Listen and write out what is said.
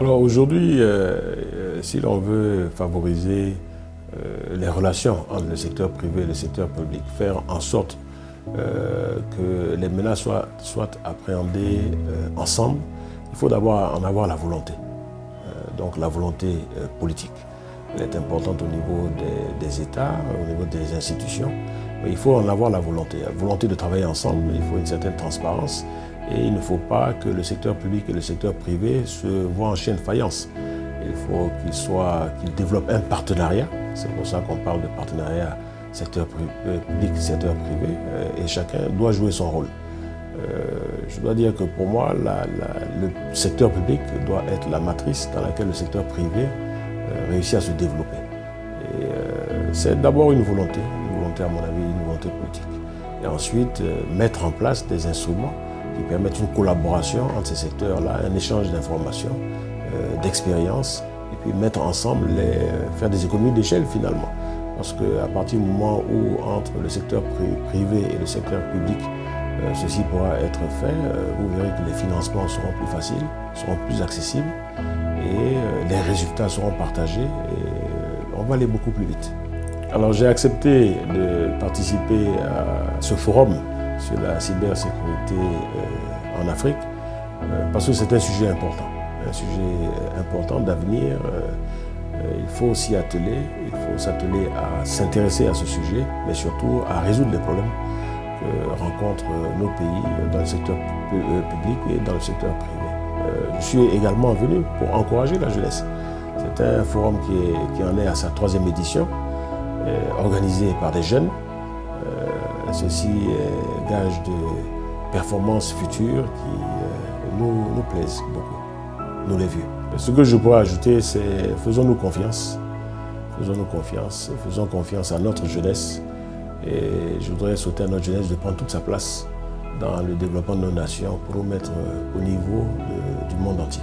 Alors aujourd'hui, si l'on veut favoriser les relations entre le secteur privé et le secteur public, faire en sorte que les menaces soient appréhendées ensemble, il faut d'abord en avoir la volonté. Donc la volonté politique. Elle est importante au niveau des États, au niveau des institutions. Mais il faut en avoir la volonté de travailler ensemble, il faut une certaine transparence et il ne faut pas que le secteur public et le secteur privé se voient en chaîne de faïence. Il faut qu'ils développent un partenariat, c'est pour ça qu'on parle de partenariat secteur public, secteur privé, et chacun doit jouer son rôle. Je dois dire que pour moi, le secteur public doit être la matrice dans laquelle le secteur privé réussit à se développer. C'est d'abord une volonté à mon avis, une volonté politique. Et ensuite, mettre en place des instruments qui permettent une collaboration entre ces secteurs-là, un échange d'informations, d'expériences, et puis mettre ensemble, faire des économies d'échelle finalement. Parce qu'à partir du moment où entre le secteur privé et le secteur public, ceci pourra être fait, vous verrez que les financements seront plus faciles, seront plus accessibles et les résultats seront partagés et on va aller beaucoup plus vite. Alors j'ai accepté de participer à ce forum sur la cybersécurité en Afrique parce que c'est un sujet important d'avenir. Il faut s'y atteler, il faut s'atteler à s'intéresser à ce sujet, mais surtout à résoudre les problèmes que rencontrent nos pays dans le secteur public et dans le secteur privé. Je suis également venu pour encourager la jeunesse. C'est un forum qui en est à sa 3e édition, organisé par des jeunes. Ceci est gage de performances futures qui nous plaisent beaucoup, nous les vieux. Ce que je pourrais ajouter, c'est faisons-nous confiance. Faisons confiance à notre jeunesse. Et je voudrais souhaiter à notre jeunesse de prendre toute sa place dans le développement de nos nations pour nous mettre au niveau du monde entier.